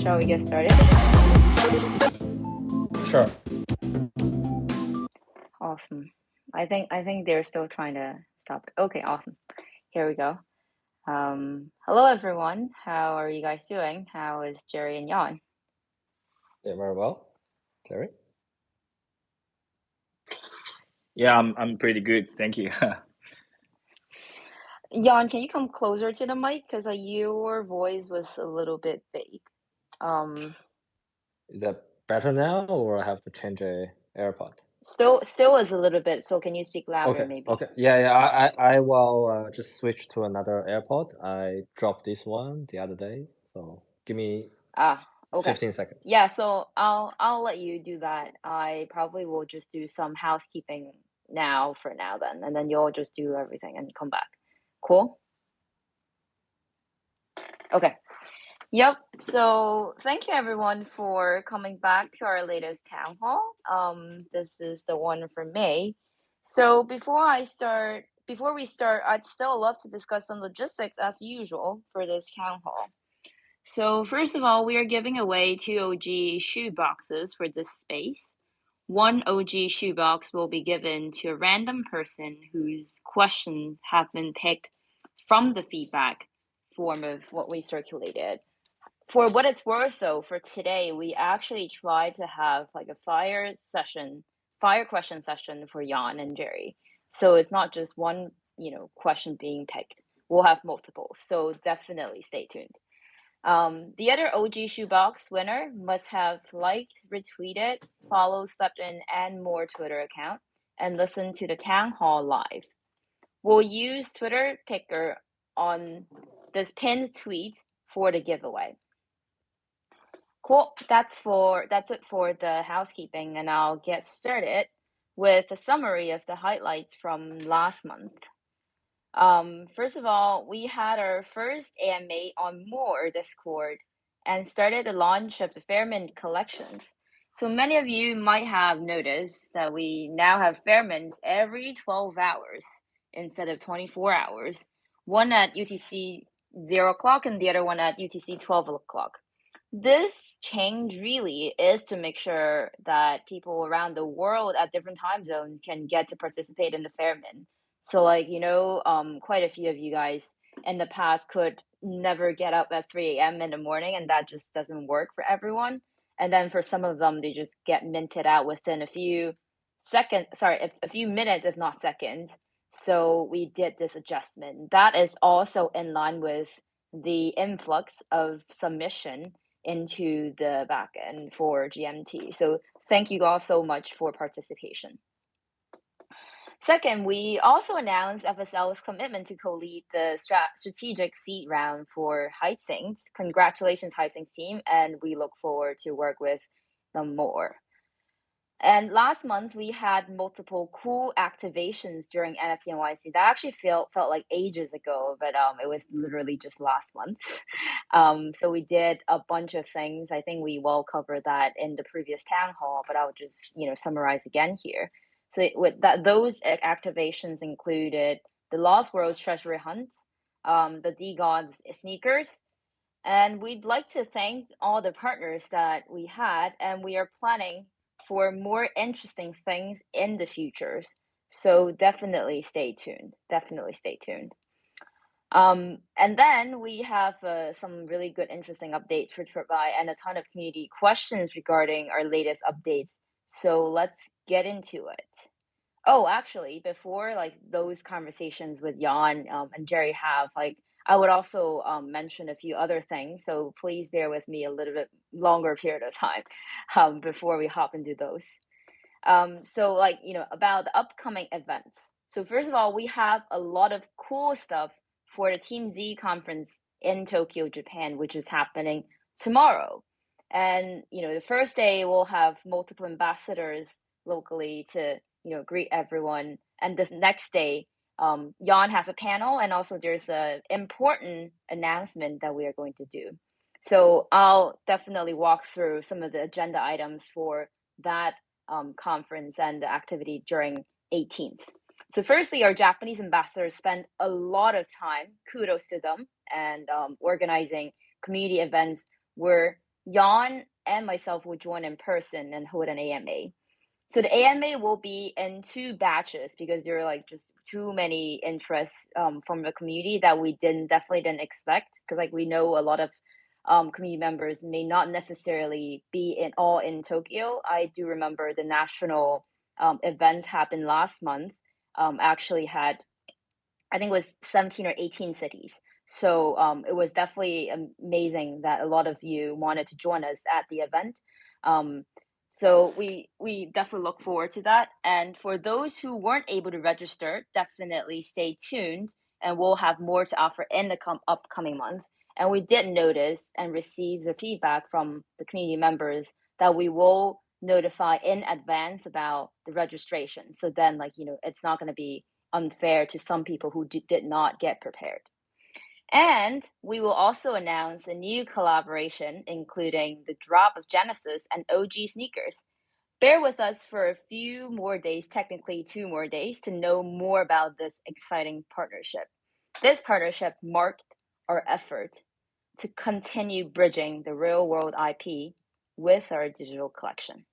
shall we get started? Sure. Awesome. I think they're still trying to stop it. Okay, awesome. Here we go. Hello everyone. How are you guys doing? How is Jerry and Jan? Yeah, very well. Jerry? Yeah, I'm pretty good, thank you. Jan, can you come closer to the mic? Because your voice was a little bit vague. Is that better now, or I have to change a AirPod? Still is a little bit, so can you speak louder Okay. maybe? Okay. Yeah. I will just switch to another AirPod. I dropped this one the other day, so give me Okay. 15 seconds. Yeah, so I'll let you do that. I probably will just do some housekeeping now for now then, and then you'll just do everything and come back. Cool? Okay. Yep. So thank you everyone for coming back to our latest town hall. This is the one for May. So before we start, I'd still love to discuss some logistics as usual for this town hall. So first of all, we are giving away 2 OG shoe boxes for this space. One OG shoebox will be given to a random person whose questions have been picked from the feedback form of what we circulated. For what it's worth, though, for today, we actually tried to have like a fire question session for Jan and Jerry. So it's not just one, question being picked. We'll have multiple. So definitely stay tuned. The other OG Shoebox winner must have liked, retweeted, followed Stepn and more Twitter account, and listened to the town hall live. We'll use Twitter picker on this pinned tweet for the giveaway. Cool. That's it for the housekeeping, and I'll get started with a summary of the highlights from last month. First of all, we had our first AMA on More Discord and started the launch of the Fairmint collections. So many of you might have noticed that we now have Fairmints every 12 hours instead of 24 hours, one at UTC 0 o'clock and the other one at UTC 12 o'clock. This change really is to make sure that people around the world at different time zones can get to participate in the Fairmint. So, quite a few of you guys in the past could never get up at 3 a.m. in the morning, and that just doesn't work for everyone. And then for some of them, they just get minted out within a few minutes, if not seconds. So we did this adjustment. That is also in line with the influx of submission into the backend for GMT. So thank you all so much for participation. Second, we also announced FSL's commitment to co-lead the strategic seed round for Hype Saints. Congratulations, Hype Saints team, and we look forward to work with them more. And last month, we had multiple cool activations during NFT NYC. That actually felt like ages ago, but it was literally just last month. So we did a bunch of things. I think we will cover that in the previous town hall, but I'll just summarize again here. So those activations included the Lost Worlds Treasury Hunt, the D-Gods sneakers, and we'd like to thank all the partners that we had, and we are planning for more interesting things in the futures. So definitely stay tuned. And then we have some really good, interesting updates to provide and a ton of community questions regarding our latest updates. So let's get into it. Oh, actually, before those conversations with Jan and Jerry have, I would also mention a few other things. So please bear with me a little bit longer period of time before we hop into those. So about the upcoming events. So first of all, we have a lot of cool stuff for the Team Z conference in Tokyo, Japan, which is happening tomorrow. And the first day we'll have multiple ambassadors locally to greet everyone. And this next day, Jan has a panel, and also there's an important announcement that we are going to do. So I'll definitely walk through some of the agenda items for that conference and the activity during 18th. So firstly, our Japanese ambassadors spend a lot of time, kudos to them, and organizing community events where Jan and myself will join in person and hold an AMA. So the AMA will be in two batches because there are like just too many interests from the community that we definitely didn't expect. Because like we know a lot of community members may not necessarily be in Tokyo. I do remember the national event happened last month. Actually had, I think it was 17 or 18 cities. So it was definitely amazing that a lot of you wanted to join us at the event. Um, so we definitely look forward to that. And for those who weren't able to register, definitely stay tuned, and we'll have more to offer in the upcoming month. And we did notice and receive the feedback from the community members that we will notify in advance about the registration. So then, like, it's not going to be unfair to some people who did not get prepared. And we will also announce a new collaboration, including the drop of Genesis and OG sneakers. Bear with us for a few more days, technically 2 more days, to know more about this exciting partnership. This partnership marked our effort to continue bridging the real world IP with our digital collection.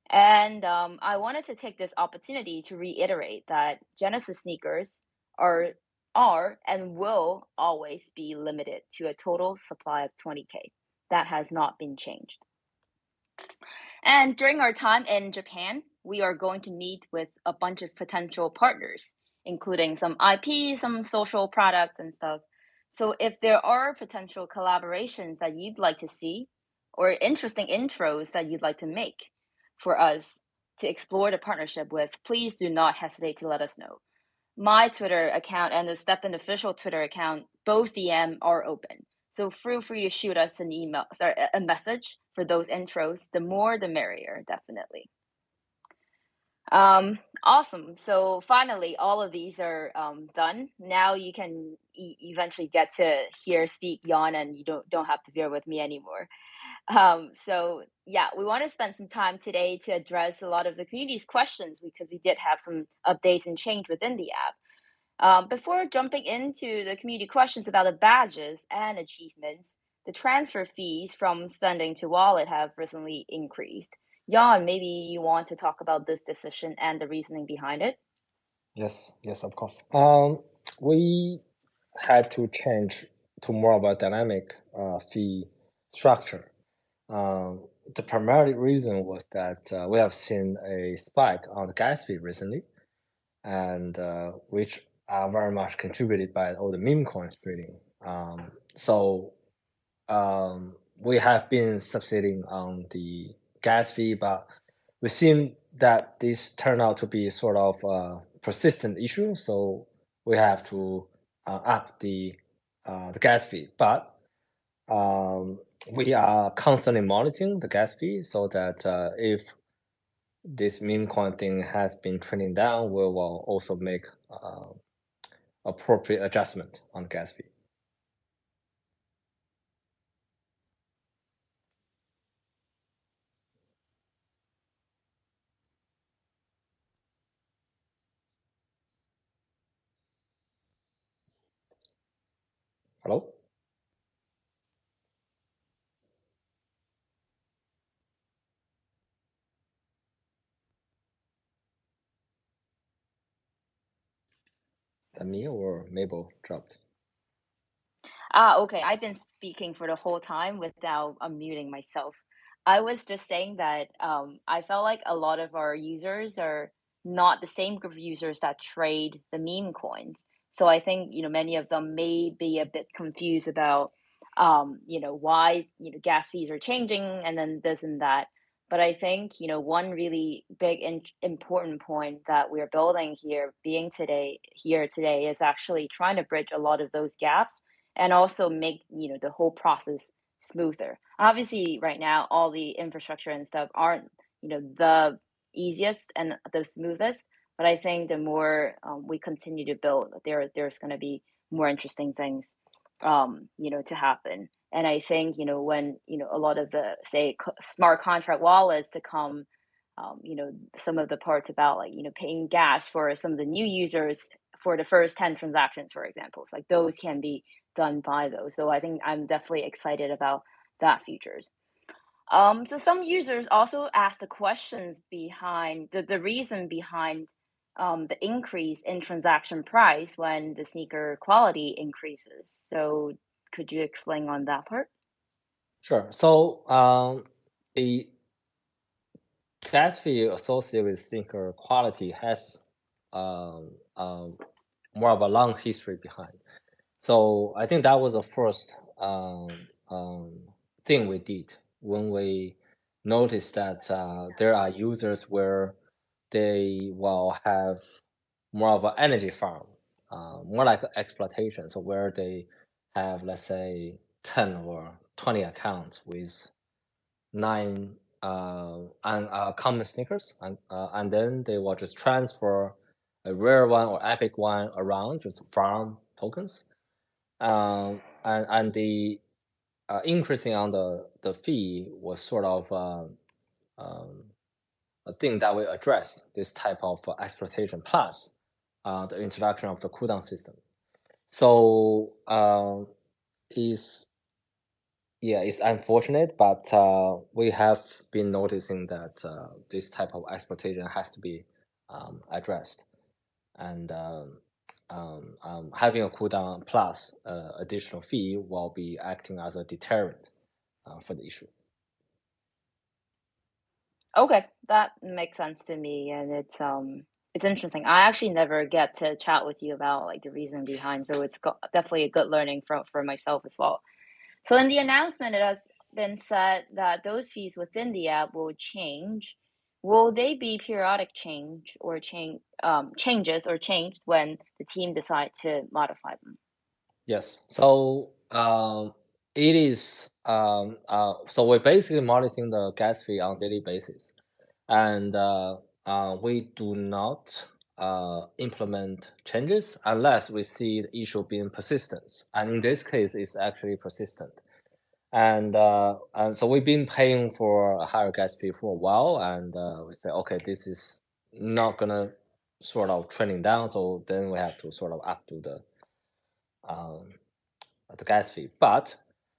And I wanted to take this opportunity to reiterate that Genesis sneakers are and will always be limited to a total supply of 20K. That has not been changed. And during our time in Japan, we are going to meet with a bunch of potential partners, including some IP, some social products and stuff. So if there are potential collaborations that you'd like to see, or interesting intros that you'd like to make for us to explore the partnership with, please do not hesitate to let us know. My Twitter account and the Stepn official Twitter account, both DM are open. So feel free to shoot us an email, a message for those intros. The more, the merrier, definitely. Awesome. So finally, all of these are done. Now you can eventually get to hear speak Jan, and you don't have to bear with me anymore. So yeah, we want to spend some time today to address a lot of the community's questions because we did have some updates and change within the app. Before jumping into the community questions about the badges and achievements, the transfer fees from spending to wallet have recently increased. Jan, maybe you want to talk about this decision and the reasoning behind it? Yes, of course. We had to change to more of a dynamic fee structure. The primary reason was that we have seen a spike on the gas fee recently, and which are very much contributed by all the meme coins trading. So we have been subsidizing on the gas fee, but we seen that this turned out to be sort of a persistent issue, so we have to up the gas fee. But we are constantly monitoring the gas fee so that if this meme coin thing has been trending down, we will also make appropriate adjustment on the gas fee. Hello? Is that me or Mabel dropped? Okay. I've been speaking for the whole time without unmuting myself. I was just saying that I felt like a lot of our users are not the same group of users that trade the meme coins. So I think, many of them may be a bit confused about, why, gas fees are changing and then this and that. But I think, one really big important point that we're building here, being here today, is actually trying to bridge a lot of those gaps and also make the whole process smoother. Obviously, right now all the infrastructure and stuff aren't the easiest and the smoothest, but I think the more we continue to build, there's going to be more interesting things to happen. And I think when a lot of the say smart contract wallets to come, some of the parts about like paying gas for some of the new users for the first 10 transactions, for example, like those can be done by those. So I think I'm definitely excited about that features. So some users also ask the questions behind the reason behind the increase in transaction price when the sneaker quality increases. So could you explain on that part? Sure. So the gas fee associated with sneaker quality has um, um, more of a long history behind. So I think that was the first thing we did when we noticed that there are users where they will have more of an energy farm, more like exploitation. So where they have, let's say, 10 or 20 accounts with 9 common sneakers, and then they will just transfer a rare one or epic one around, just farm tokens. And the increasing on the fee was sort of um, a thing that will address this type of exploitation, plus the introduction of the cooldown system. So is yeah, it's unfortunate, but we have been noticing that this type of exploitation has to be addressed, and having a cooldown plus additional fee will be acting as a deterrent for the issue. Okay, that makes sense to me, and it's interesting. I actually never get to chat with you about like the reason behind, so definitely a good learning for myself as well. So in the announcement, it has been said that those fees within the app will change. Will they be periodic changes or changed when the team decide to modify them? Yes. So it is so we're basically monitoring the gas fee on daily basis, and we do not implement changes unless we see the issue being persistent. And in this case, it's actually persistent. And so we've been paying for a higher gas fee for a while, and we say, okay, this is not gonna sort of trending down, so then we have to sort of up to um, the gas fee. But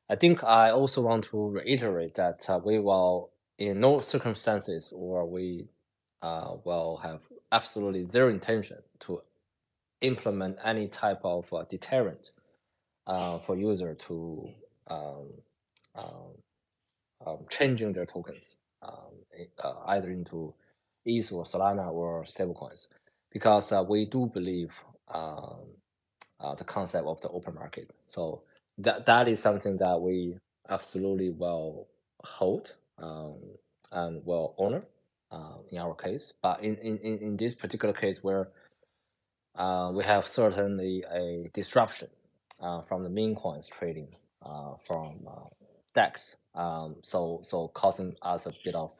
I think I also want to reiterate that we will, in no circumstances, or we will have absolutely zero intention to implement any type of deterrent for user to um, um, changing their tokens either into ETH or Solana or stablecoins, because we do believe the concept of the open market. So that is something that we absolutely will hold and will honor in our case. But in this particular case where we have certainly a disruption from the meme coins trading from DEX, so causing us a bit of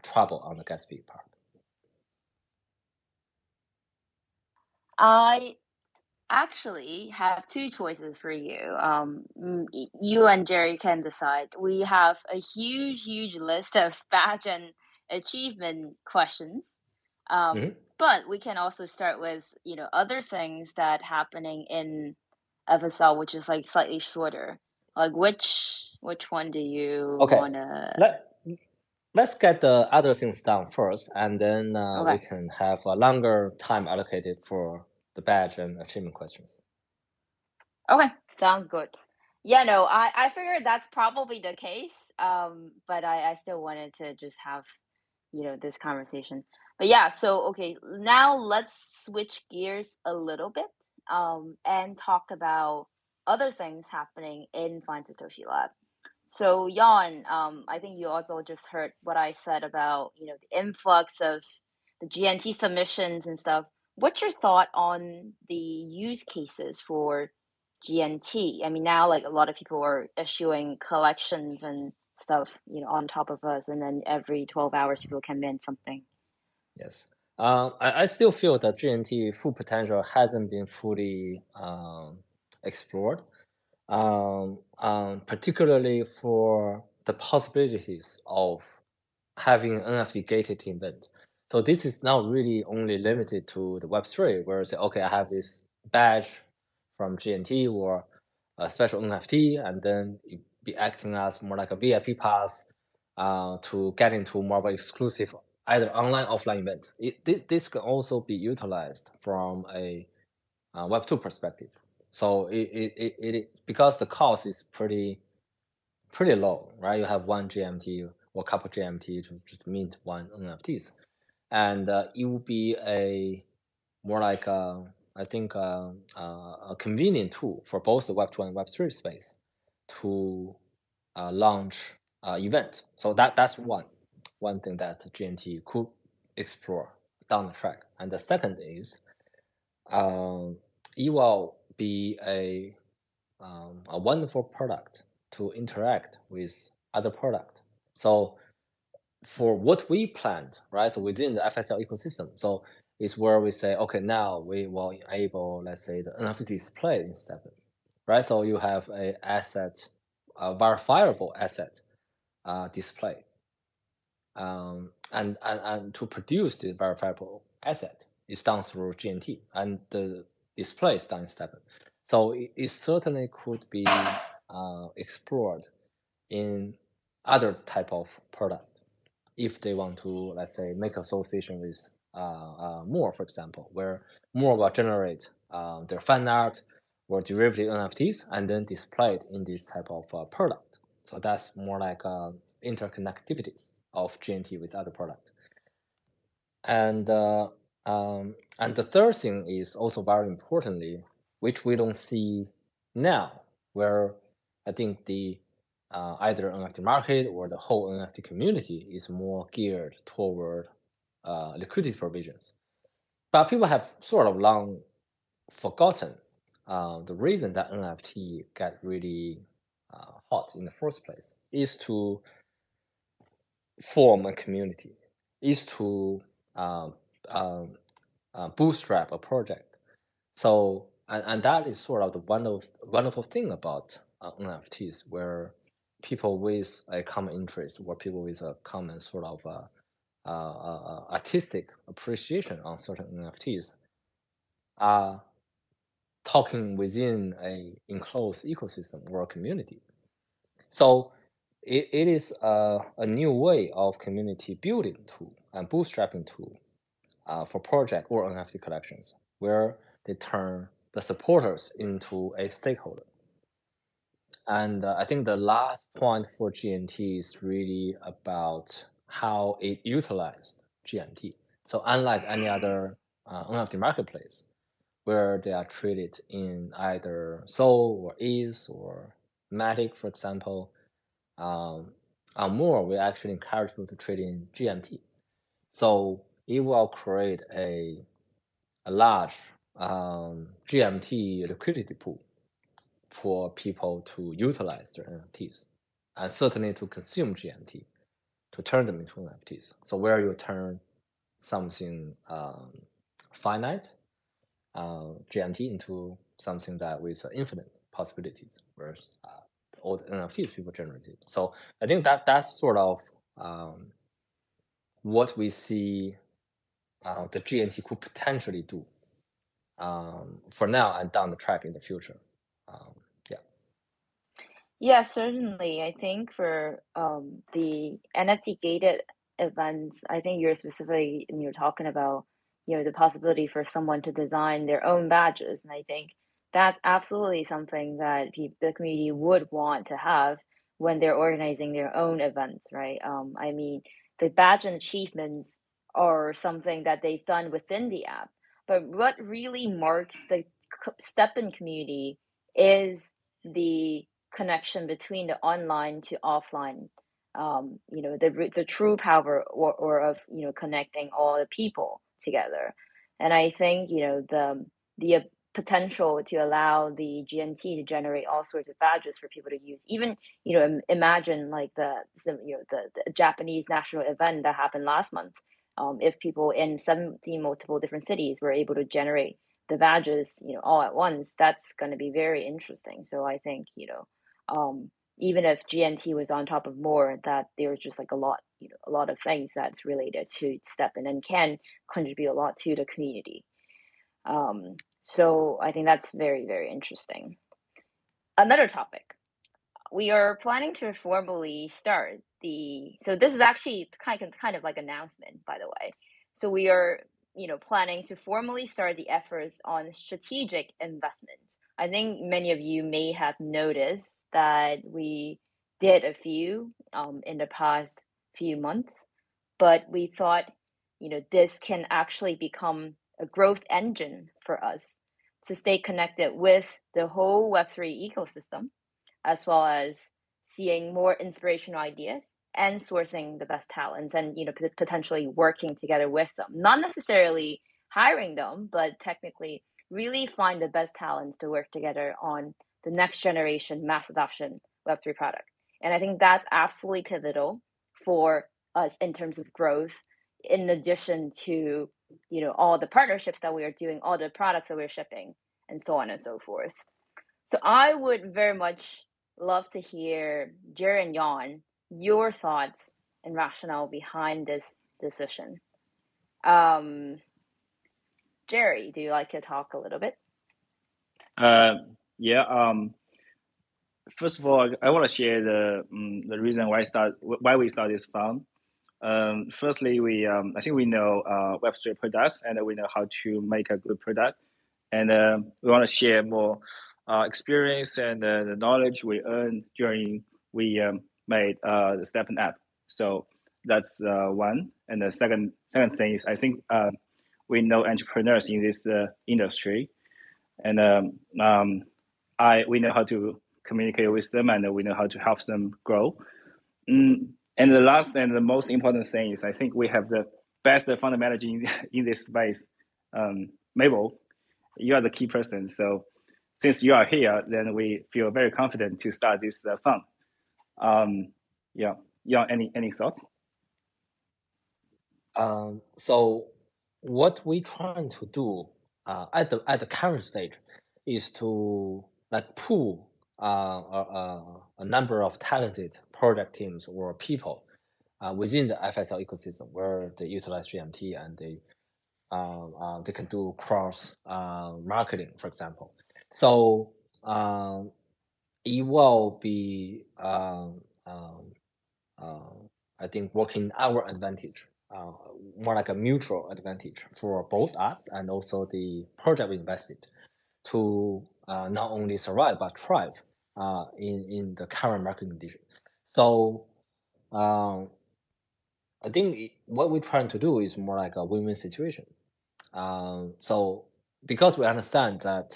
trouble on the gas fee part. I actually have two choices for you. You and Jerry can decide. We have a huge list of badge and achievement questions. Mhm. But we can also start with, other things that happening in FSL, which is like slightly shorter. Like which one do you Okay, wanna? let let's get the other things done first, and then we Okay. can have a longer time allocated for the badge and achievement questions. Okay, sounds good. Yeah, no, I figured that's probably the case. But I still wanted to just have, this conversation. But yeah, so okay, now let's switch gears a little bit, and talk about other things happening in Find Satoshi Lab. So Jan, I think you also just heard what I said about, the influx of the GNT submissions and stuff. What's your thought on the use cases for GNT? I mean, now like a lot of people are issuing collections and stuff, on top of us, and then every 12 hours people can mint something. Yes. I still feel that GNT full potential hasn't been fully explored, particularly for the possibilities of having an NFT gated event. So this is not really only limited to the Web3, where you say, okay, I have this badge from GNT or a special NFT, and then be acting as more like a VIP pass to get into more of an exclusive either online offline event. This can also be utilized from a Web2 perspective. So because the cost is pretty low, right? You have one GMT or a couple GMT to just mint one NFTs, and it will be a more like I think a convenient tool for both the Web2 and Web3 space to launch event. So that's one thing that GNT could explore down the track. And the second is it will be a wonderful product to interact with other product. So for what we planned, right? So within the FSL ecosystem, so it's where we say, okay, now we will enable, let's say, the NFT display in Stepn, right? So you have a asset, a verifiable asset display, and to produce the verifiable asset is done through GNT, and the display is done in Stepn. So it certainly could be explored in other type of product if they want to, let's say, make association with more, for example, where more will generate their fan art or derivative NFTs and then displayed in this type of product. So that's more like interconnectivities of GNT with other product. And the third thing is also very importantly, which we don't see now, where I think the either NFT market or the whole NFT community is more geared toward liquidity provisions. But people have sort of long forgotten the reason that NFT got really hot in the first place is to form a community, is to bootstrap a project. So, and that is sort of the wonderful thing about NFTs, where people with a common interest or people with a common sort of artistic appreciation on certain NFTs are talking within a enclosed ecosystem or a community. So it is a new way of community building tool and bootstrapping tool for project or NFT collections, where they turn the supporters into a stakeholder. And I think the last point for GNT is really about how it utilized GNT. So unlike any other NFT marketplace, where they are traded in either Sol or ETH or Matic, for example, on more, we actually encourage people to trade in GMT. So it will create a large GMT liquidity pool for people to utilize their NFTs, and certainly to consume GMT, to turn them into NFTs. So where you turn something finite, GMT, into something that with infinite possibilities, where all the NFTs people generated. So I think that's sort of what we see the GNT could potentially do for now and down the track in the future. Yeah. Yeah, certainly. I think for the NFT gated events, I think you're talking about, the possibility for someone to design their own badges, and I think that's absolutely something that the community would want to have when they're organizing their own events, right? I mean, the badge and achievements are something that they've done within the app, but what really marks the Stepn community is the connection between the online to offline, the true power or of connecting all the people together. And I think the potential to allow the GNT to generate all sorts of badges for people to use, even imagine like the Japanese national event that happened last month. If people in 17 multiple different cities were able to generate the badges all at once, that's going to be very interesting. So I think even if GNT was on top of more, that there's just like a lot of things that's related to Stepn and can contribute a lot to the community. So I think that's very, very interesting. Another topic, we are planning to formally start so this is actually kind of like announcement, by the way. So we are, planning to formally start the efforts on strategic investments. I think many of you may have noticed that we did a few in the past few months, but we thought, this can actually become a growth engine for us to stay connected with the whole Web3 ecosystem, as well as seeing more inspirational ideas and sourcing the best talents and potentially working together with them, not necessarily hiring them, but technically really find the best talents to work together on the next generation mass adoption Web3 product. And I think that's absolutely pivotal for us in terms of growth, in addition to all the partnerships that we are doing, all the products that we're shipping, and so on and so forth. So I would very much love to hear, Jerry and Jan, your thoughts and rationale behind this decision. Jerry, do you like to talk a little bit? Yeah. First of all, I want to share the reason why we start this fund. Firstly, I think we know Web3 products, and we know how to make a good product, and we want to share more experience and the knowledge we earned during we made the Stepn app. So that's one. And the second thing is, I think we know entrepreneurs in this industry, and we know how to communicate with them, and we know how to help them grow. And the last and the most important thing is, I think we have the best fund manager in this space. Mabel, you are the key person. So since you are here, then we feel very confident to start this fund. Yeah, any thoughts? So what we trying to do at the current stage is to pool a number of talented project teams or people within the FSL ecosystem where they utilize GMT and they can do cross marketing, for example. So it will be I think working our advantage, more like a mutual advantage for both us and also the project we invested to not only survive but thrive in the current market condition. So I think what we're trying to do is more like a win-win situation. So because we understand that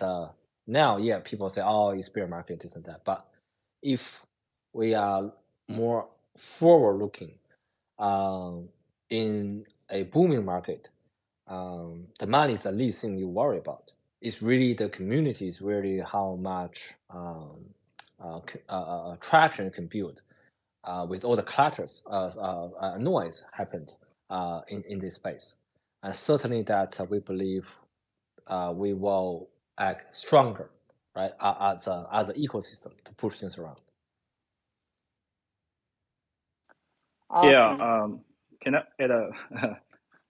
now, yeah, people say, oh, it's bear market, this and that. But if we are more forward-looking in a booming market, the money is the least thing you worry about. It's really the community is really how much traction you can build with all the clutters, noise happened in this space. And certainly that we believe we will act stronger, right, as an ecosystem to push things around. Awesome. Yeah. Can I add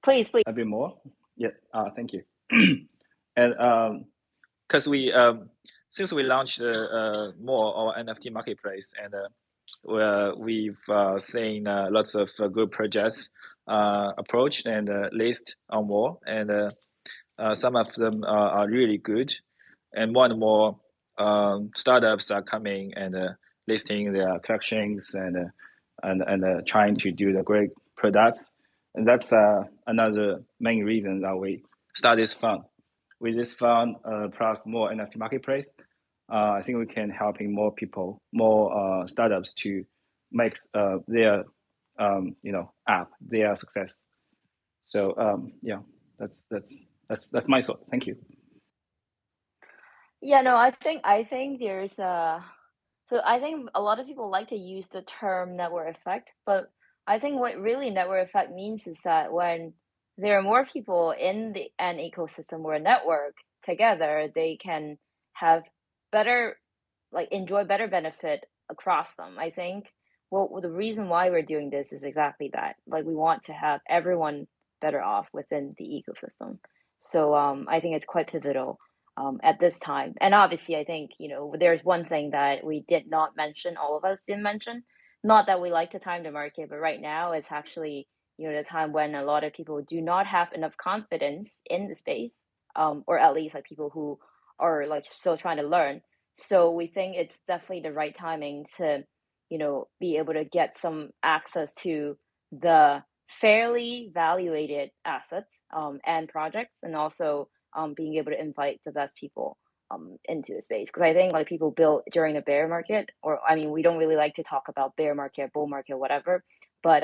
please a bit more? Yeah. Thank you. And because since we launched more our NFT marketplace, and we've seen lots of good projects approached and list on more, and some of them are really good, and more and more startups are coming and listing their collections and trying to do the great products, and that's another main reason that we start this fund. With this fund plus more NFT marketplace, I think we can helping more people, more startups to make their app their success. So yeah, that's my thought. Thank you. Yeah, no, I think there's so I think a lot of people like to use the term network effect, but I think what really network effect means is that when there are more people in an ecosystem or a network together, they can have better, enjoy better benefit across them. I think the reason why we're doing this is exactly that. Like, we want to have everyone better off within the ecosystem. So I think it's quite pivotal. at this time. And obviously, I think, there's one thing that we did not mention, all of us didn't mention, not that we like to time the market, but right now it's actually, the time when a lot of people do not have enough confidence in the space, or at least like people who are like still trying to learn. So we think it's definitely the right timing to, be able to get some access to the fairly valuated assets, and projects, and also being able to invite the best people into the space. Because I think like people built during a bear market, or I mean, we don't really like to talk about bear market, bull market, whatever, but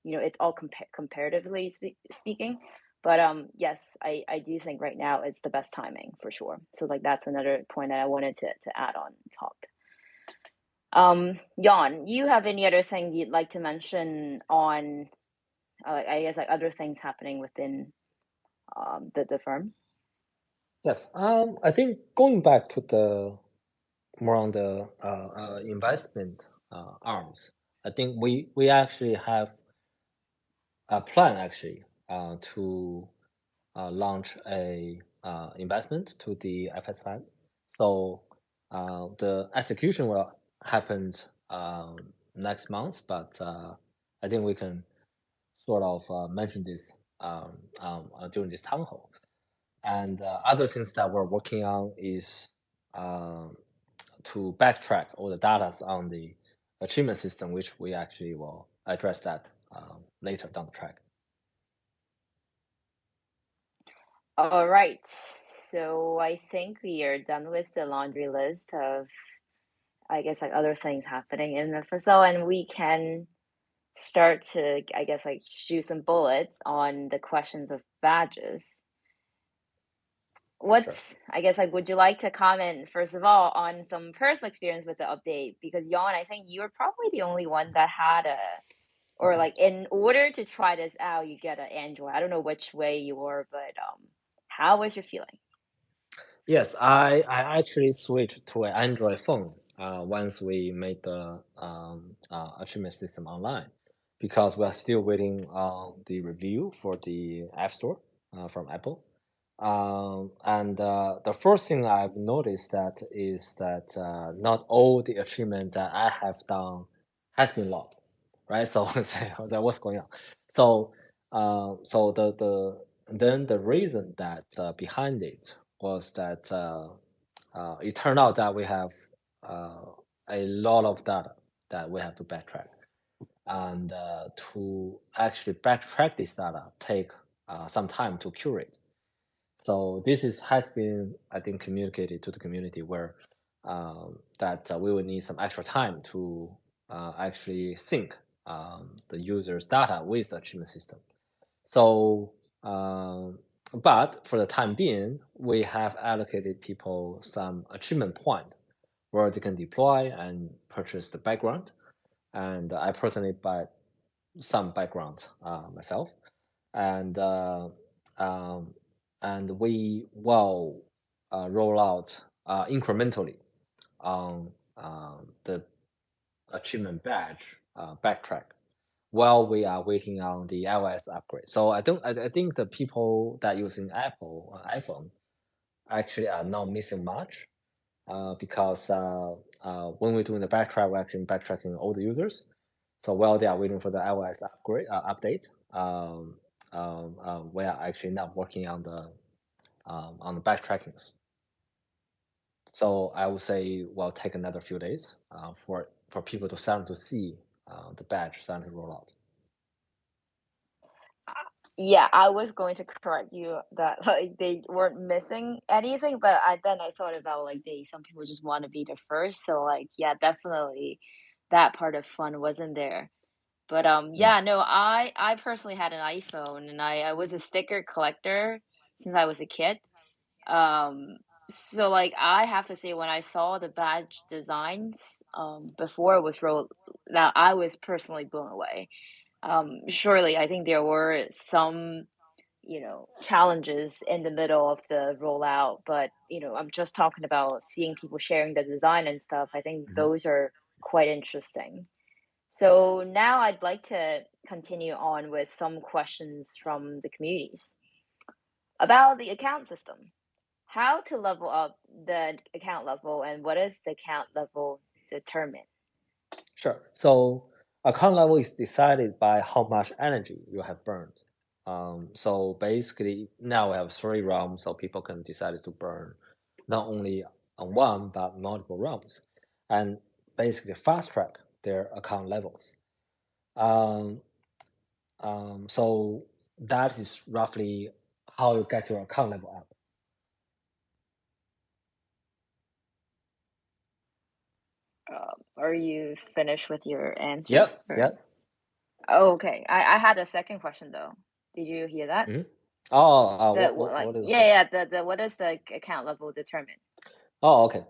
it's all comparatively speaking. But yes, I do think right now it's the best timing for sure. So like that's another point that I wanted to add on top. Jan, you have any other thing you'd like to mention on, I guess like other things happening within the firm? Yes. I think going back to the more on the investment arms, I think we actually have a plan actually to launch a investment to the FS fund. So the execution will happen next month, but I think we can sort of mention this during this town hall. And other things that we're working on is to backtrack all the data on the achievement system, which we actually will address that later down the track. All right. So I think we are done with the laundry list of, I guess, like other things happening in FSL, and we can start to, I guess, like shoot some bullets on the questions of badges. I guess, like, would you like to comment, first of all, on some personal experience with the update? Because, Jan, I think you were probably the only one that had or like, in order to try this out, you get an Android. I don't know which way you were, but how was your feeling? Yes, I actually switched to an Android phone once we made the achievement system online because we are still waiting on the review for the App Store from Apple. And the first thing I've noticed that is that not all the achievement that I have done has been logged, right? So what's going on? So so then the reason that behind it was that it turned out that we have uh, a lot of data that we have to backtrack, and to actually backtrack this data take some time to curate. So this has been, I think, communicated to the community where that we will need some extra time to actually sync the user's data with the achievement system. So, but for the time being, we have allocated people some achievement point where they can deploy and purchase the background. And I personally buy some background myself, and um, we will roll out incrementally on the achievement badge backtrack while we are waiting on the iOS upgrade. So I think the people that using Apple iPhone actually are not missing much because when we're doing the backtrack, we're actually backtracking all the users. So while they are waiting for the iOS upgrade update, we are actually not working on the backtrackings. So I would say we'll take another few days for people to start to see the badge starting to roll out. Yeah, I was going to correct you that like they weren't missing anything, but then I thought about like some people just want to be the first, so like yeah, definitely that part of fun wasn't there. But yeah, no, I personally had an iPhone, and I was a sticker collector since I was a kid. Um, so like I have to say when I saw the badge designs before it was rolled, that I was personally blown away. Surely I think there were some, challenges in the middle of the rollout, but I'm just talking about seeing people sharing the design and stuff. I think Mhm. those are quite interesting. So now I'd like to continue on with some questions from the communities about the account system. how to level up the account level and what is the account level determine? Sure. So account level is decided by how much energy you have burned. So basically, now we have three realms, so people can decide to burn not only on one but multiple realms, and basically fast track their account levels. Um, so that is roughly how you get your account level up. Are you finished with your answer? Yep. Or? Yep. Oh, okay. I had a second question though. Did you hear that? Hmm. Oh, The what is the yeah, question? yeah, the what is the account level determine? Oh, okay.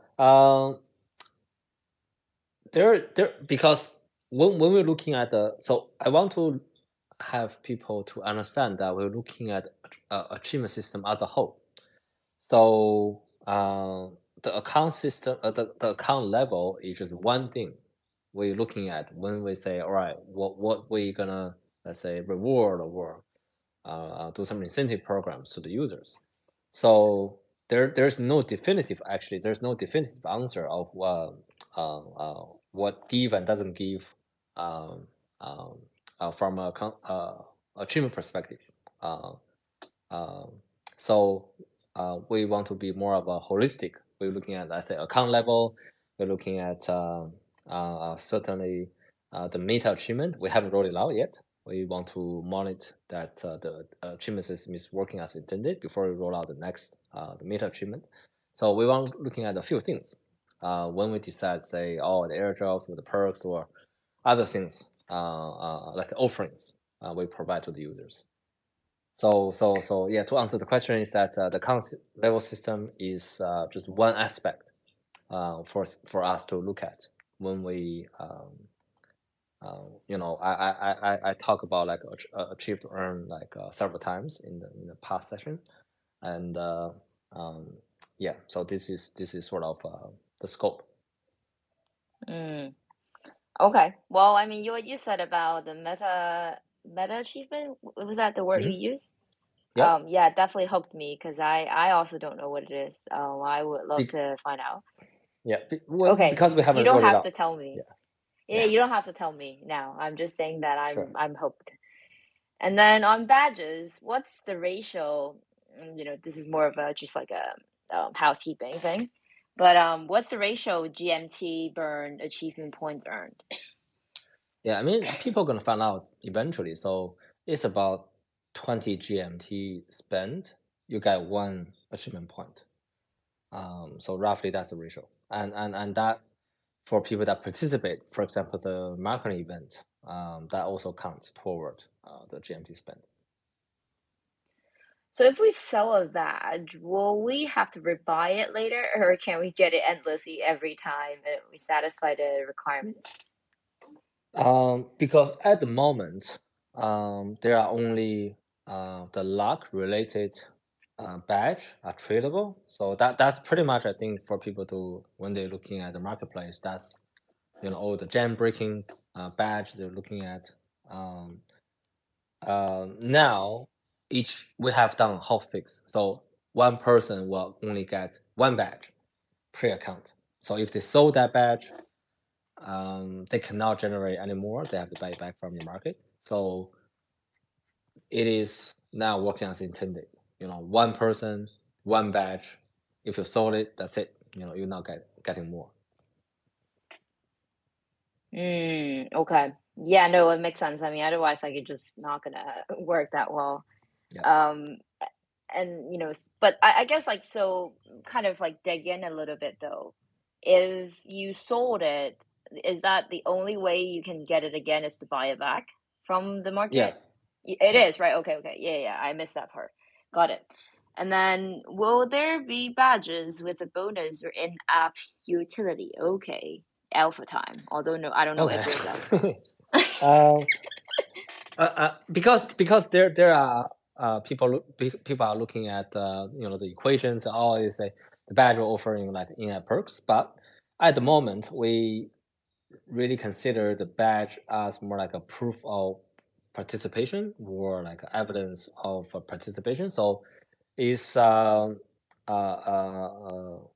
There because when we're looking at so I want to have people to understand that we're looking at achievement system as a whole. So the account system, the account level is just one thing we're looking at when we say, all right, what we gonna, let's say, reward or do some incentive programs to the users. So there's no definitive, actually there's no definitive answer of what give and doesn't give um, um, from a achievement perspective. Uh, um, so we want to be more of a holistic. We're looking at, I say, account level. We're looking at certainly the meta achievement. We haven't rolled it out yet. We want to monitor that the achievement system is working as intended before we roll out the next the meta achievement. So we want looking at a few things when we decide, say, the airdrops or the perks or other things, let's say offerings we provide to the users. So yeah, to answer the question is that the account level system is just one aspect for us to look at when we I talk about like achieve to earn like several times in the past session, and um, yeah, so this is sort of the scope. Mm. Okay. Well, I mean, you said about the meta achievement. Was that the word you Hmm. used? Yep. Yeah, it definitely hooked me because I also don't know what it is. I would love Bec- to find out. yeah, well, Okay, because we you haven't don't rolled it have to out. tell me. Yeah, Yeah, yeah, you don't have to tell me now. I'm just saying that sure. I'm hooked. And then on badges, what's the ratio? This is more of a just like a housekeeping thing. But what's the ratio GMT burn achievement points earned? Yeah, I mean, people are gonna find out eventually. So it's about 20 GMT spent, you get one achievement point. So roughly that's the ratio, and that for people that participate, for example, the marketing event, that also counts toward the GMT spend. So if we sell a badge, will we have to rebuy it later, or can we get it endlessly every time that we satisfy the requirements? Because at the moment, there are only the luck related badge are tradable. So that's pretty much, I think, for people to, when they're looking at the marketplace, that's all the jam breaking badge they're looking at. Um, Now each we have done hot fix, so one person will only get one badge per account. So if they sold that badge, they cannot generate any more. They have to buy it back from the market. So it is now working as intended. One person, one badge. If you sold it, that's it. You're not getting more. Okay. Yeah, no, it makes sense. I mean, otherwise, like, it's just not gonna work that well. Yeah. Um, and but I guess like so, kind of like dig in a little bit though. If you sold it, is that the only way you can get it again is to buy it back from the Yeah. market? It Yeah. is, right? Okay, okay. Yeah, yeah, I missed that part. Got it. And then will there be badges with a bonus or in-app utility? Okay. Alpha time. Although no, I don't know if there's alpha. Okay. um, because there are people are looking at the equations. They say the badge are offering like in-app perks, but at the moment we really consider the badge as more like a proof of participation or like evidence of participation. So it's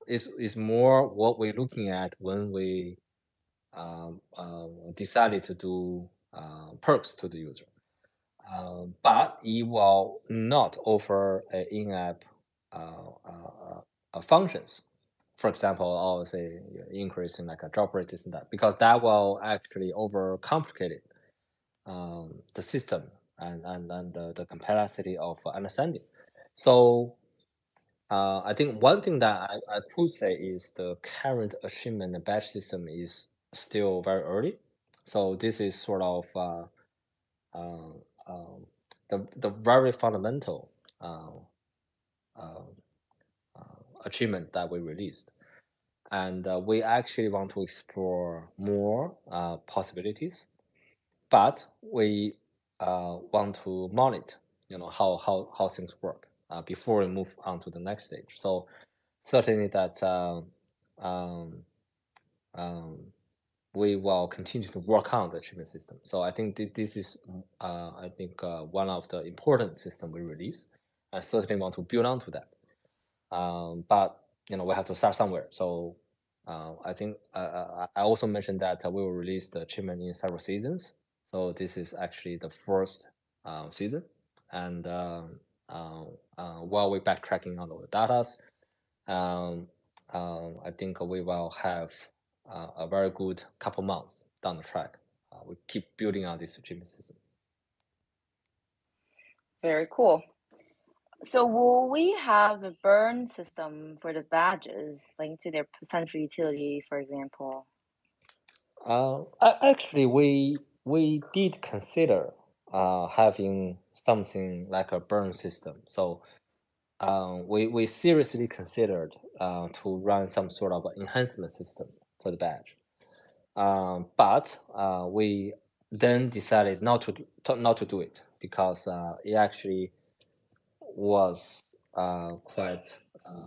is more what we're looking at when we decided to do perks to the user. But it will not offer in-app functions. For example, I'll say increasing like a drop rate, this and that, because that will actually overcomplicate the system and the complexity of understanding. So I think one thing that I could say is the current achievement and badge system is still very early. So this is sort of uh, um, the very fundamental uh, uh, achievement that we released. And we actually want to explore more possibilities, but we want to monitor, how things work before we move on to the next stage. So certainly that um, um, we will continue to work on the achievement system. So I think this is, one of the important system we release. I certainly want to build on to that. But we have to start somewhere. So I think I also mentioned that we will release the achievement in several seasons. So this is actually the first season, and while we're backtracking on all the data, I think we will have a very good couple months down the track. We keep building on this achievement system. Very cool. So will we have a burn system for the badges linked to their potential utility, for example? Actually, we did consider having something like a burn system. So we seriously considered to run some sort of enhancement system for the badge. But we then decided not to do it because it actually was quite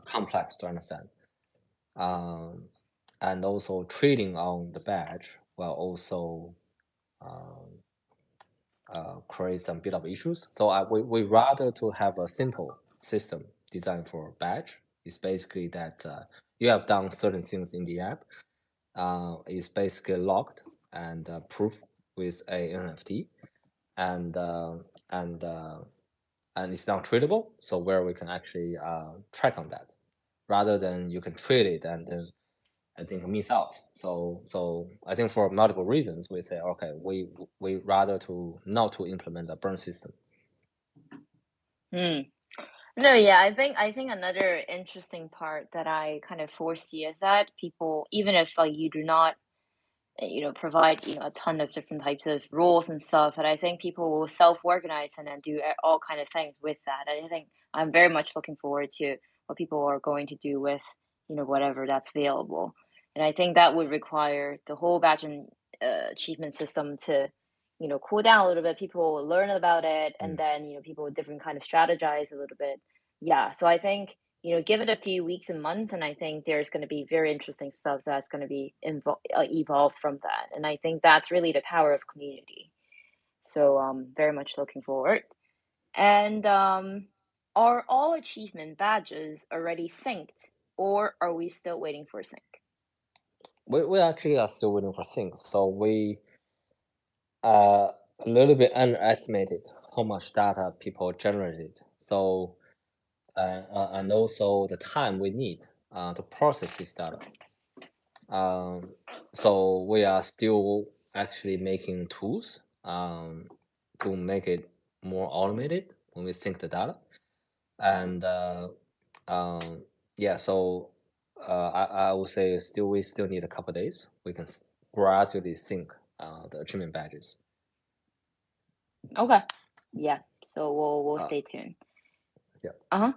complex to understand. And also trading on the badge will also create some bit of issues. So we rather to have a simple system designed for badge. It's basically that you have done certain things in the app. It's basically logged and proof with a NFT, and it's not tradable. So where we can actually track on that, rather than you can trade it and then I think miss out. So I think for multiple reasons we say okay, we rather to not to implement a burn system. Hmm. No, yeah, I think another interesting part that I kind of foresee is that people, even if like you do not, provide a ton of different types of rules and stuff, but I think people will self-organize and then do all kind of things with that. And I think I'm very much looking forward to what people are going to do with whatever that's available. And I think that would require the whole batch and achievement system to cool down a little bit. People will learn about it, and then people would different kind of strategize a little bit. Yeah, so I think give it a few weeks and months, and I think there's going to be very interesting stuff that's going to be evolved from that. And I think that's really the power of community. So very much looking forward. And are all achievement badges already synced, or are we still waiting for sync? We actually are still waiting for things. So we a little bit underestimated how much data people generated. So and also the time we need to process this data. So we are still actually making tools to make it more automated when we sync the data. And yeah, so I would say we still need a couple of days. We can gradually sync the achievement badges. Okay. Yeah. So we'll stay tuned. Yeah. Uh-huh.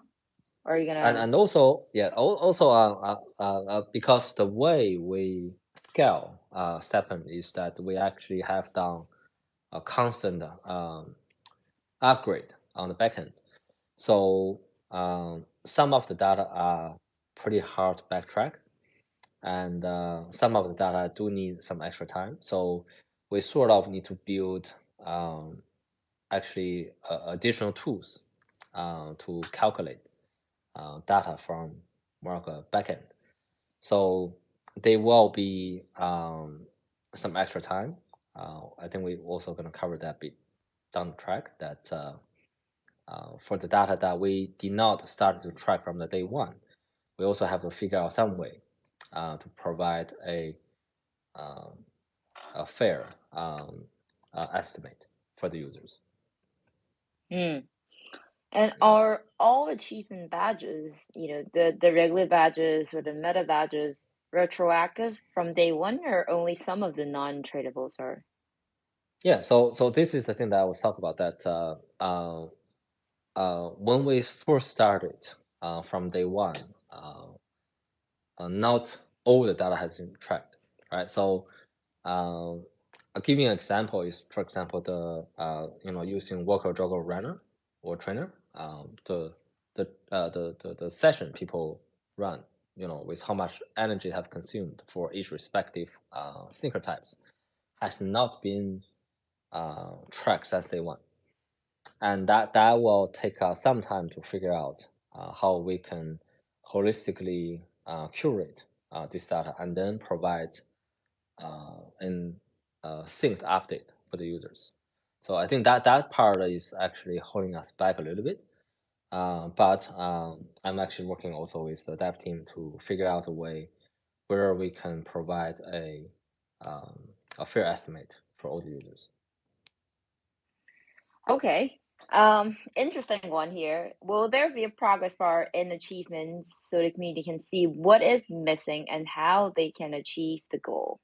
Are you gonna? And also also because the way we scale Stepn is that we actually have done a constant upgrade on the backend. So some of the data are pretty hard to backtrack, and some of the data do need some extra time. So we sort of need to build actually additional tools to calculate data from more of a backend. So there will be some extra time. I think we're also going to cover that bit down the track, that for the data that we did not start to track from the day one, we also have to figure out some way to provide a fair estimate for the users. Mm. And are all achievement badges, the regular badges or the meta badges, retroactive from day one, or only some of the non-tradables are? Yeah, so this is the thing that I was talking about, that when we first started from day one, not all the data has been tracked, right? So I'll give you an example. Is, for example, the using walker, jogger, runner, or trainer, the session people run, with how much energy have consumed for each respective sneaker types, has not been tracked since day one, and that will take us some time to figure out how we can holistically curate this data and then provide an synced update for the users. So I think that part is actually holding us back a little bit. But I'm actually working also with the dev team to figure out a way where we can provide a fair estimate for all the users. Okay. Interesting one here. Will there be a progress bar in achievements so the community can see what is missing and how they can achieve the goal?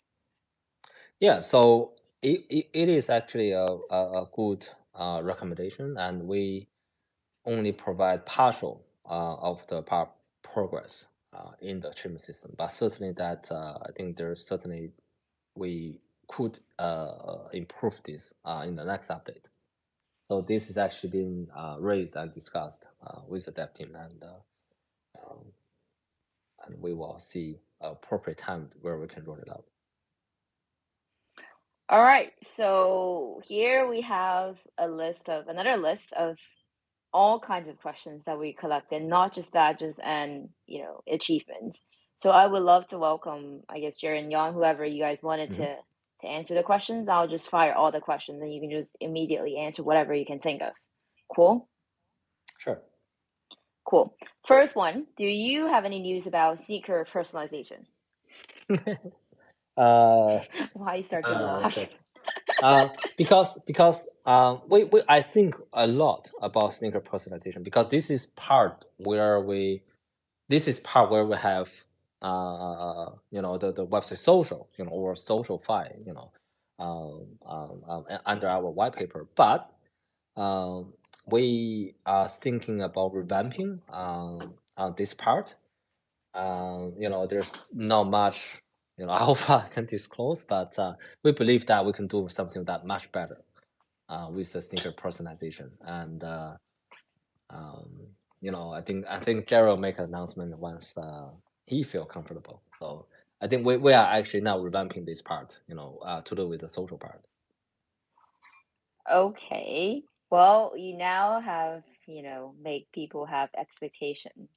Yeah, so it is actually a good recommendation, and we only provide partial of the progress in the achievement system. But certainly that I think there's certainly we could improve this in the next update. So this is actually been raised and discussed with the dev team, and we will see appropriate time where we can roll it out. All right, so here we have another list of all kinds of questions that we collected, not just badges and achievements. So I would love to welcome, I guess, Jerry and Yon, whoever you guys wanted to answer the questions. I'll just fire all the questions, and you can just immediately answer whatever you can think of. Cool? Sure. Cool. First one, do you have any news about sneaker personalization? Why you start to laugh? Because we I think a lot about sneaker personalization, because this is part where we have the website social, or social file, under our white paper. But we are thinking about revamping on this part. There's not much alpha I can disclose, but we believe that we can do something that much better with the sneaker personalization. And I think Jerry will make an announcement once he feel comfortable. So I think we are actually now revamping this part, to do with the social part. Okay. Well, you now have, make people have expectation.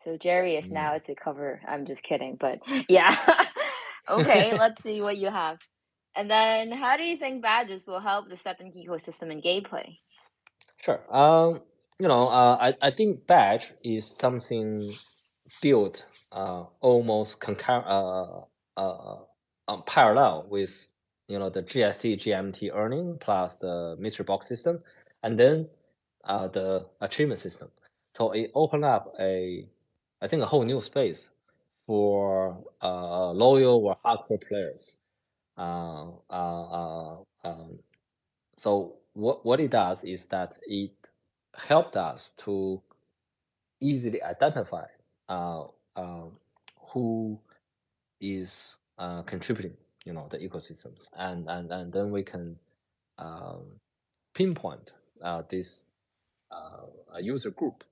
So Jerry is now to cover. I'm just kidding, but yeah. Okay, let's see what you have. And then how do you think badges will help the Stepn ecosystem and gameplay? Sure. I think badge is something built almost parallel with the GST GMT earning plus the mystery box system, and then the achievement system. So it opened up a whole new space for loyal or hardcore players. Uh, uh, uh, um, so what it does is that it helped us to easily identify uh, uh, who is contributing, the ecosystems, and then we can pinpoint this user group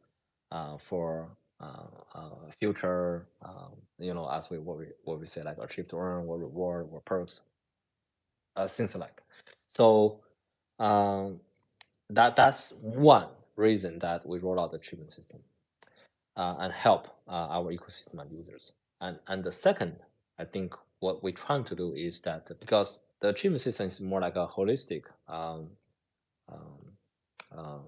for future, as what we say, like achieve to earn, or reward, or perks, things like. So that's one reason that we roll out the achievement system. and help our ecosystem and users. And the second, I think what we're trying to do is that because the achievement system is more like a holistic, um, um,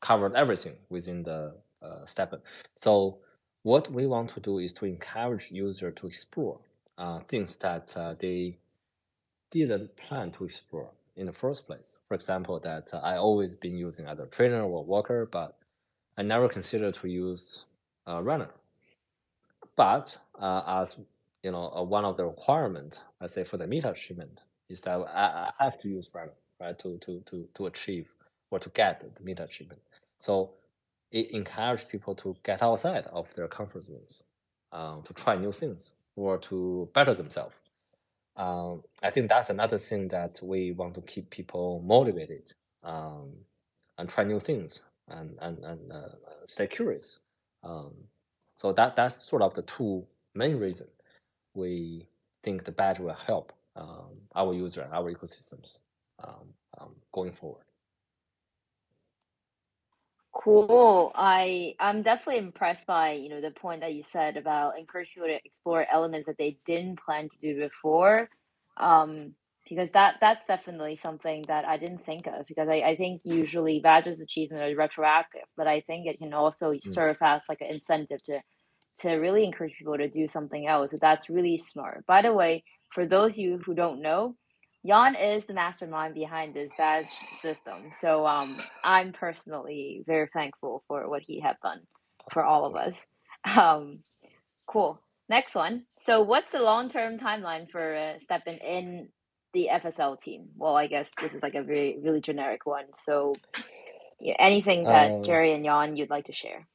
covered everything within the Stepn. So what we want to do is to encourage user to explore things that they didn't plan to explore in the first place. For example, that I always been using either trainer or walker, but I never considered to use a runner. But as you know, one of the requirements, I say for the meta achievement, is that I have to use runner, right, to achieve or to get the meta achievement. So it encourages people to get outside of their comfort zones, to try new things or to better themselves. I think that's another thing that we want to keep people motivated, and try new things and stay curious. Um, so that's sort of the two main reasons we think the badge will help our user and our ecosystems going forward. Cool. I'm definitely impressed by, the point that you said about encourage people to explore elements that they didn't plan to do before. Um, because that's definitely something that I didn't think of because I think usually badges achievement are retroactive, but I think it can also serve as like an incentive to really encourage people to do something else. So that's really smart. By the way, for those of you who don't know, Jan is the mastermind behind this badge system. So I'm personally very thankful for what he had done for all of us. Um, cool. Next one. So what's the long-term timeline for Stepn in the FSL team? Well, I guess this is like a very really generic one. So yeah, anything that Jerry and Jan you'd like to share?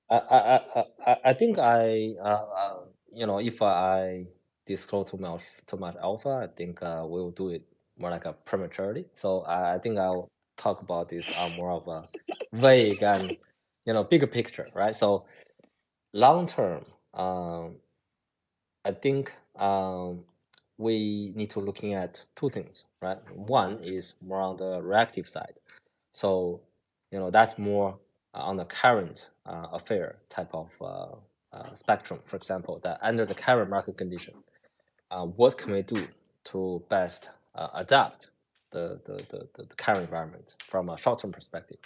I think if I disclose too much alpha, I think we'll do it more like a prematurely. So I think I'll talk about this on more of a vague and bigger picture, right? So long term, I think we need to looking at two things, right? One is more on the reactive side. So, that's more on the current affair type of spectrum. For example, that under the current market condition, what can we do to best adapt the current environment from a short-term perspective?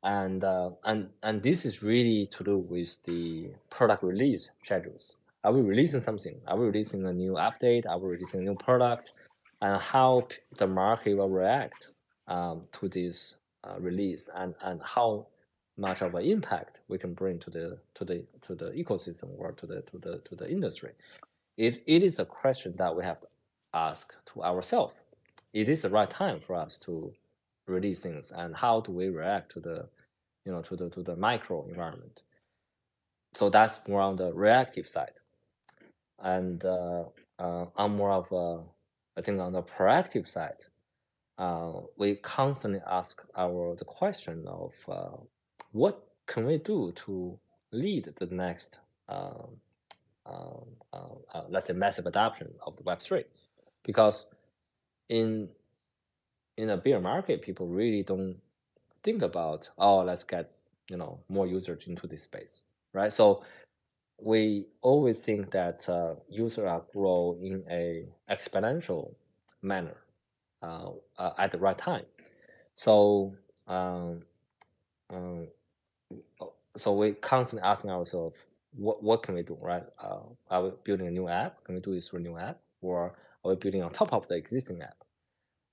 And this is really to do with the product release schedules. Are we releasing something? Are we releasing a new update? Are we releasing a new product? And how the market will react to this release, and how much of an impact we can bring to the ecosystem or to the industry. It is a question that we have to ask to ourselves. It is the right time for us to release things, and how do we react to the to the micro environment. So that's more on the reactive side. And I'm more of I think on the proactive side, we constantly ask the question of what can we do to lead the next let's say massive adoption of the Web3, because in a bear market, people really don't think about, oh, let's get more users into this space, right? So we always think that users are grow in a exponential manner at the right time. So so we constantly asking ourselves, what can we do, right? Are we building a new app? Can we do this through a new app, or are we building on top of the existing app?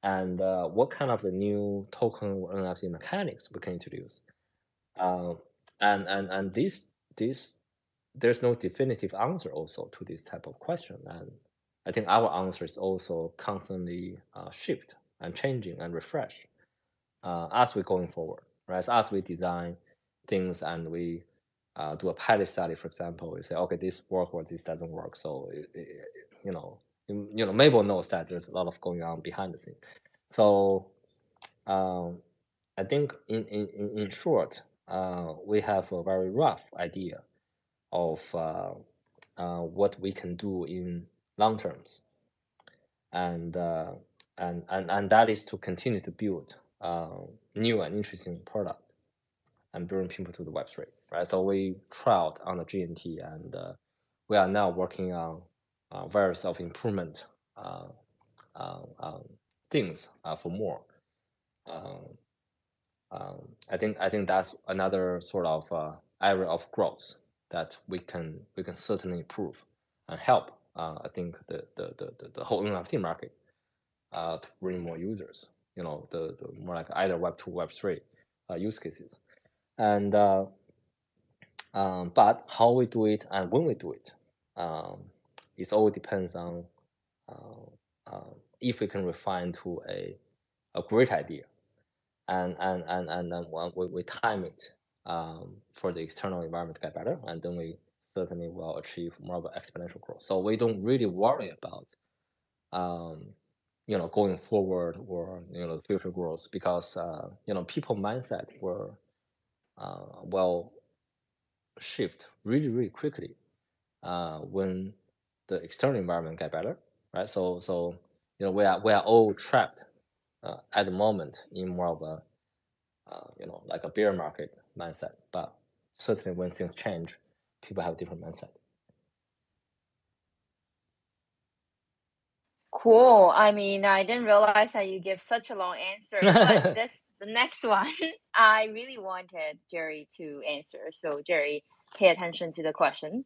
And what kind of the new token or NFT mechanics we can introduce? And this there's no definitive answer also to this type of question, and I think our answer is also constantly shift and changing and refresh as we're going forward, right? So as we design things and we do a pilot study, for example, we say, okay, this works or this doesn't work. So Mabel knows that there's a lot of going on behind the scene. So I think in short, we have a very rough idea of what we can do in long terms, and that is to continue to build new and interesting product, and bring people to the Web3, right? So we trialed on the GNT, and we are now working on various of improvement things for more. I think that's another sort of area of growth that we can certainly improve and help. I think the whole NFT market to bring more users. The more like either Web2, Web3 use cases, and but how we do it and when we do it, it all depends on if we can refine to a great idea, and then when we time it for the external environment to get better, and then we certainly will achieve more of an exponential growth. So we don't really worry about going forward or the future growth, because people mindset will shift really, really quickly when the external environment get better, right? So we are all trapped at the moment in more of a like a bear market mindset. But certainly when things change, people have different mindset. Cool. I mean, I didn't realize that you give such a long answer, but the next one, I really wanted Jerry to answer. So Jerry, pay attention to the question.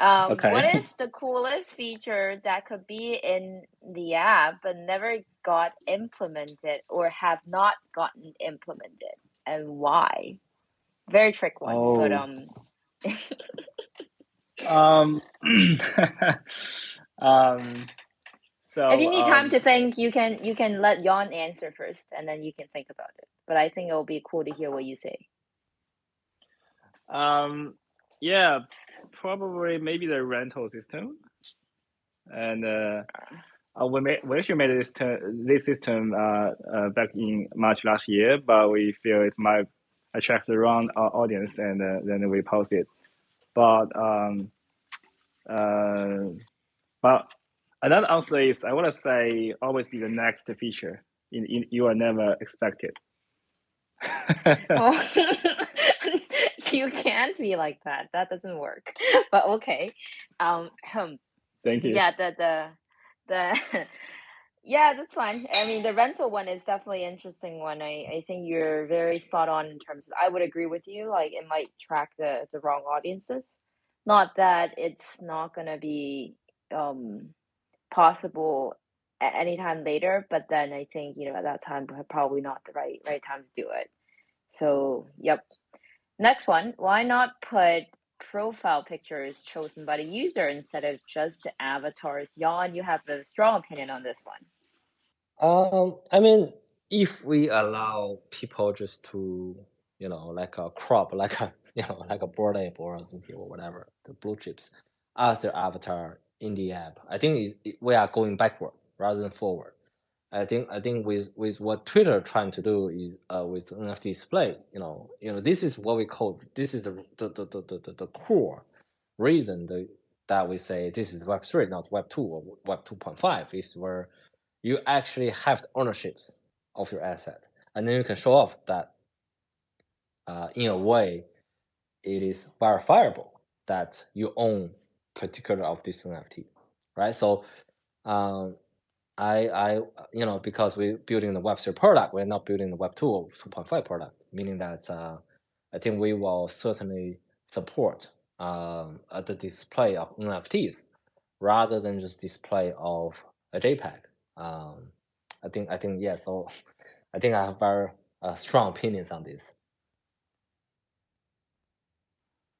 Okay. What is the coolest feature that could be in the app but never got implemented or have not gotten implemented, and why? Very trick one, but So if you need time to think, you can let Jan answer first, and then you can think about it. But I think it'll be cool to hear what you say. Yeah, probably maybe the rental system, and we actually made this system back in March last year, but we feel it might attract the wrong audience, and then we paused it. But another answer is, I want to say, always be the next feature you are never expected. Oh, you can't be like that. That doesn't work. But okay. Thank you. Yeah, the yeah, that's fine. I mean, the rental one is definitely an interesting one. I think you're very spot on in terms of, I would agree with you. Like, it might track the wrong audiences. Not that it's not gonna be possible at any time later, but then I think, at that time, probably not the right time to do it. So, yep. Next one, why not put profile pictures chosen by the user instead of just the avatars? Jan, you have a strong opinion on this one. I mean, if we allow people just to, like a crop, like a, like a Bored Ape or Azuki or whatever, the blue chips, as their avatar in the app, I think we are going backward rather than forward. I think with what Twitter trying to do is with NFT display, this is what we call, this is the core reason that we say this is Web3, not Web2 or Web 2.5, is where you actually have the ownerships of your asset, and then you can show off that in a way it is verifiable that you own particular of this NFT, right? So I because we're building the Web3 product, we're not building the Web2 or 2.5 product, meaning that I think we will certainly support the display of NFTs rather than just display of a JPEG. I think yeah. So I think I have very strong opinions on this.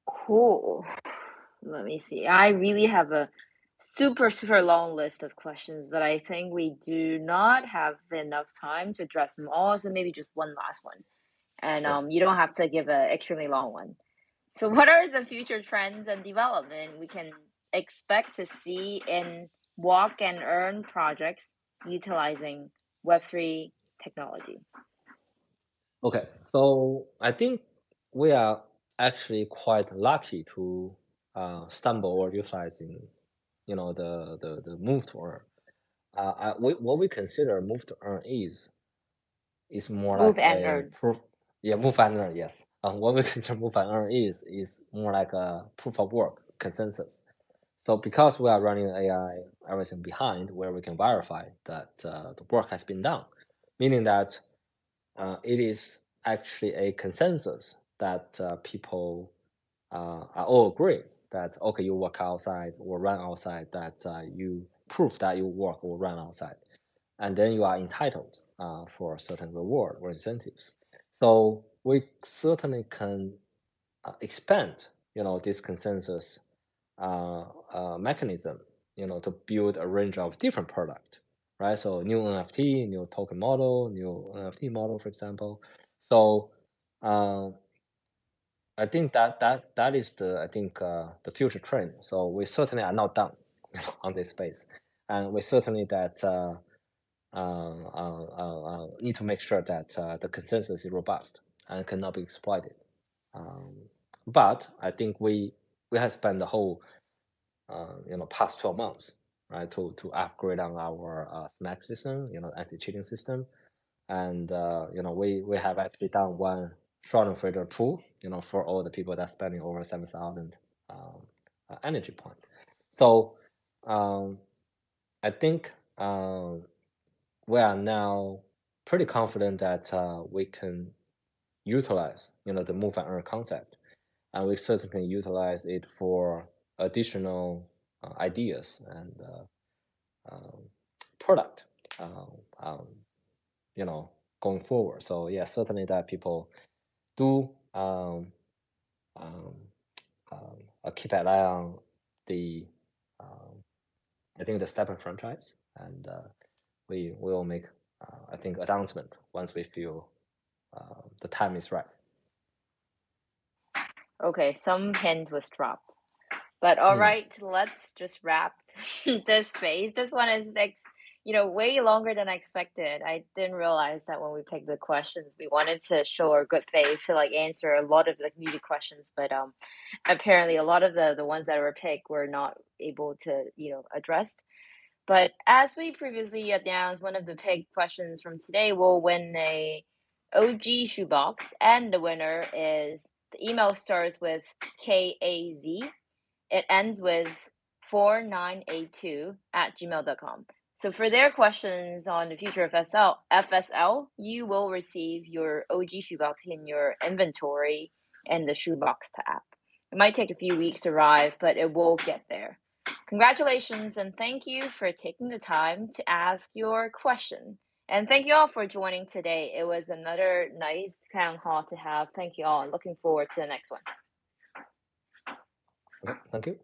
Cool. Let me see. I really have a super long list of questions, but I think we do not have enough time to address them all. So maybe just one last one, and Sure. you don't have to give an extremely long one. So, what are the future trends and development we can expect to see in walk and earn projects utilizing Web3 technology? Okay, so I think we are actually quite lucky to stumble or utilizing, the move to earn. What we consider move to earn is more Move like and a earn. proof. Yeah, move and earn. Yes, what we consider move and earn is more like a proof of work consensus. So because we are running AI everything behind where we can verify that the work has been done, meaning that it is actually a consensus that people are all agree that okay, you work outside or run outside, that you prove that you work or run outside, and then you are entitled for a certain reward or incentives. So we certainly can expand, this consensus mechanism, to build a range of different product, right? So new NFT, new token model, new NFT model, for example. So I think that is the future trend. So we certainly are not done, on this space, and we certainly that need to make sure that the consensus is robust and cannot be exploited. Um, but I think we have spent the whole past 12 months, right, to upgrade on our snack system, anti-cheating system, and we have actually done one Schadenfreude pool, for all the people that spending over 7,000 energy point. So I think we are now pretty confident that we can utilize, the move and earn concept, and we certainly can utilize it for additional ideas and product, going forward. So yeah, certainly that people do keep an eye on the I think the Stepn franchise, and we will make I think announcement once we feel the time is right. Okay, some hint was dropped. But all Hmm. right, let's just wrap this phase. This one is way longer than I expected. I didn't realize that when we picked the questions, we wanted to show our good faith to answer a lot of the community questions, but apparently a lot of the ones that were picked were not able to addressed. But as we previously announced, one of the picked questions from today will win a OG shoebox, and the winner is the email starts with KAZ. It ends with 4982@gmail.com. So for their questions on the future of FSL, you will receive your OG shoebox in your inventory in the shoebox tab. It might take a few weeks to arrive, but it will get there. Congratulations, and thank you for taking the time to ask your question. And thank you all for joining today. It was another nice town hall to have. Thank you all, and looking forward to the next one. Okay, thank you.